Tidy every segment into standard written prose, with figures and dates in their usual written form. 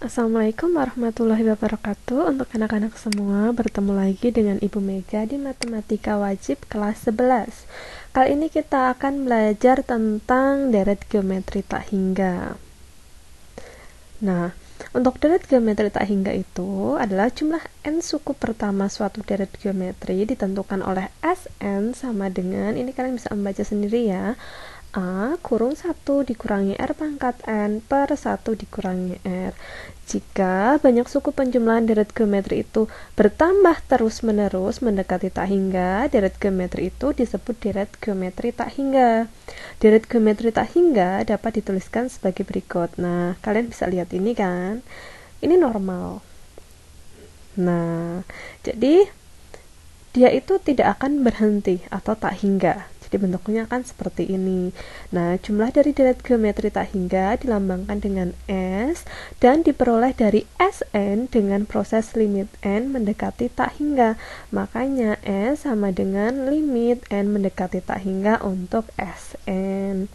Assalamualaikum warahmatullahi wabarakatuh. Untuk anak-anak semua, bertemu lagi dengan Ibu Mega di Matematika Wajib kelas 11. Kali ini kita akan belajar tentang deret geometri tak hingga. Nah, untuk deret geometri tak hingga itu adalah jumlah n suku pertama suatu deret geometri ditentukan oleh Sn sama dengan, ini kalian bisa membaca sendiri ya, A kurung 1 dikurangi R pangkat N per 1 dikurangi R. Jika banyak suku penjumlahan deret geometri itu bertambah terus-menerus mendekati tak hingga, deret geometri itu disebut deret geometri tak hingga. Deret geometri tak hingga dapat dituliskan sebagai berikut. Nah, kalian bisa lihat ini kan? Ini normal. Nah, jadi dia itu tidak akan berhenti atau tak hingga. Jadi bentuknya akan seperti ini. Nah, jumlah dari deret geometri tak hingga dilambangkan dengan S dan diperoleh dari Sn dengan proses limit n mendekati tak hingga. Makanya S sama dengan limit n mendekati tak hingga untuk Sn.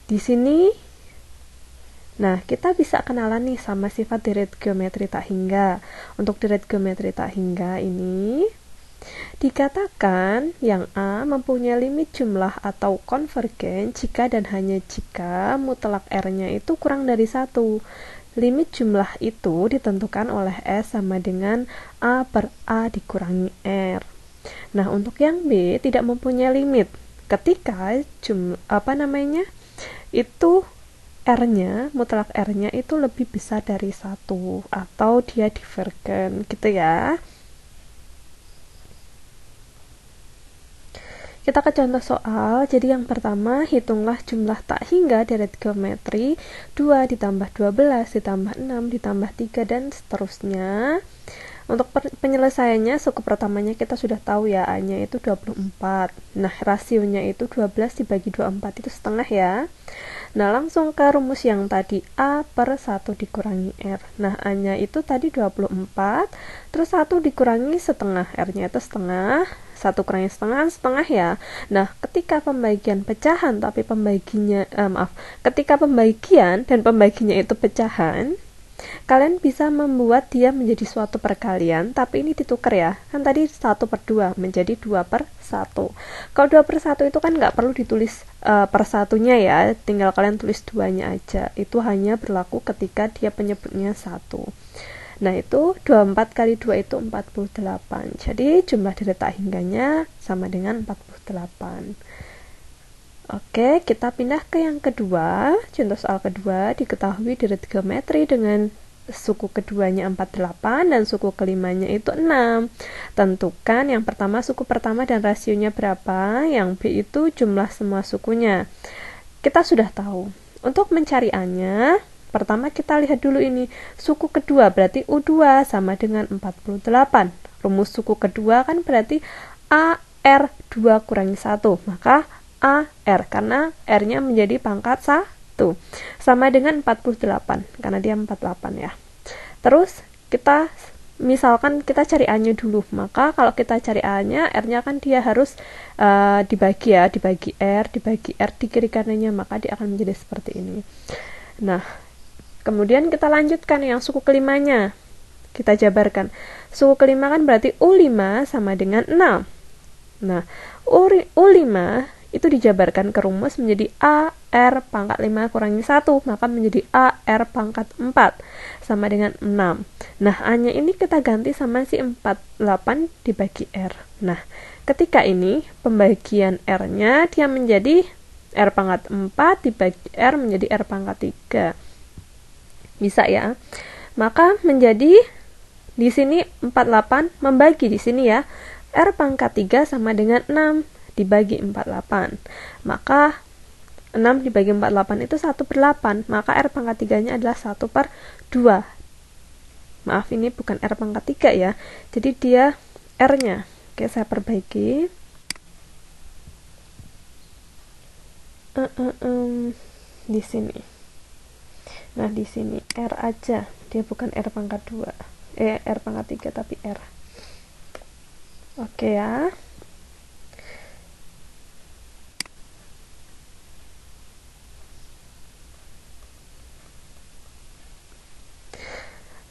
Di sini, nah, kita bisa kenalan nih sama sifat deret geometri tak hingga. Untuk deret geometri tak hingga ini dikatakan yang A mempunyai limit jumlah atau konvergen jika dan hanya jika mutlak R-nya itu kurang dari 1. Limit jumlah itu ditentukan oleh S sama dengan A per A dikurangi R. Nah, untuk yang B tidak mempunyai limit ketika itu R-nya, mutlak R-nya itu lebih besar dari 1 atau dia divergen gitu ya. Kita ke contoh soal. Jadi yang pertama, hitunglah jumlah tak hingga deret geometri 2 ditambah 12 ditambah 6 ditambah 3 dan seterusnya. Untuk penyelesaiannya, suku pertamanya kita sudah tahu ya, A-nya itu 24. Nah, rasionya itu 12 dibagi 24 itu setengah ya. Nah, langsung ke rumus yang tadi, A per 1 dikurangi R. Nah, A-nya itu tadi 24, terus 1 dikurangi setengah, R-nya itu setengah, 1 kurangi setengah, setengah ya. Nah, ketika pembagian pecahan, ketika pembagian dan pembaginya itu pecahan, kalian bisa membuat dia menjadi suatu perkalian, tapi ini ditukar ya. Kan tadi 1 per 2 menjadi 2 per 1. Kalau 2 per 1 itu kan nggak perlu ditulis per satunya ya, tinggal kalian tulis 2-nya aja. Itu hanya berlaku ketika dia penyebutnya 1. Nah, itu 24 kali 2 itu 48. Jadi jumlah deret tak hingganya sama dengan 48. Oke, kita pindah ke yang kedua. Contoh soal kedua, diketahui deret geometri dengan suku keduanya 48 dan suku kelimanya itu 6. Tentukan yang pertama suku pertama dan rasionya berapa, yang B itu jumlah semua sukunya. Kita sudah tahu. Untuk mencari A-nya, pertama kita lihat dulu ini, suku kedua berarti U2 sama dengan 48. Rumus suku kedua kan berarti AR2 kurangi 1, maka AR, karena R-nya menjadi pangkat 1, sama dengan 48, karena dia 48 ya. Terus misalkan kita cari A-nya dulu, maka kalau kita cari A-nya, R-nya kan dia harus dibagi R di kiri kanannya, maka dia akan menjadi seperti ini. Nah, kemudian kita lanjutkan yang suku kelimanya. Kita jabarkan. Suku kelima kan berarti U5 sama dengan 6. Nah, U5 itu dijabarkan ke rumus menjadi AR pangkat 5 kurangi 1, maka menjadi AR pangkat 4 sama dengan 6. Nah, A-nya ini kita ganti sama si 48 dibagi R. Nah, ketika ini pembagian R-nya dia menjadi R pangkat 4 dibagi R menjadi R pangkat 3. Bisa ya. Maka menjadi di sini 48 membagi di sini ya. R pangkat 3 sama dengan 6 dibagi 48. Maka 6 dibagi 48 itu 1 per 8. Maka R pangkat 3-nya adalah 1 per 2. Maaf, ini bukan R pangkat 3 ya. Jadi dia R-nya. Oke, saya perbaiki. Di sini. Nah, di sini R aja, dia bukan R pangkat 2. R pangkat 3 tapi R. Oke ya.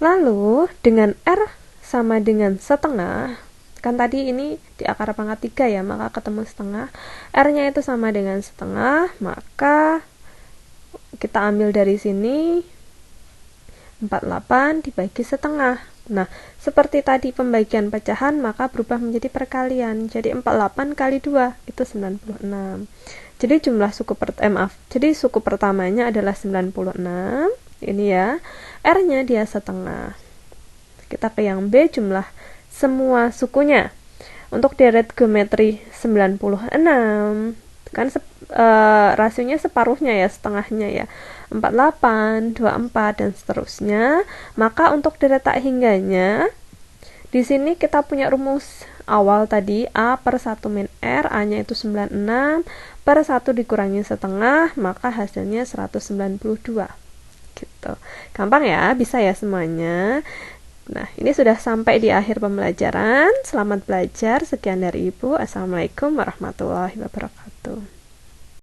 Lalu dengan R sama dengan setengah, kan tadi ini di akar pangkat 3 ya, maka ketemu setengah. R-nya itu sama dengan setengah, maka kita ambil dari sini 48 dibagi setengah. Nah, seperti tadi pembagian pecahan, maka berubah menjadi perkalian. Jadi 48 kali 2 itu 96. Jadi jumlah jadi suku pertamanya adalah 96. Ini ya. R-nya dia setengah. Kita ke yang B, jumlah semua sukunya. Untuk deret geometri 96, kan rasionya separuhnya ya, setengahnya ya, 48, 24 dan seterusnya. Maka untuk deret tak hingganya, di sini kita punya rumus awal tadi, A per 1 min R, A nya itu 96 per 1 dikurangi setengah, maka hasilnya 192 gitu. Gampang ya, bisa ya semuanya. Nah, ini sudah sampai di akhir pembelajaran. Selamat belajar. Sekian dari Ibu. Assalamualaikum warahmatullahi wabarakatuh.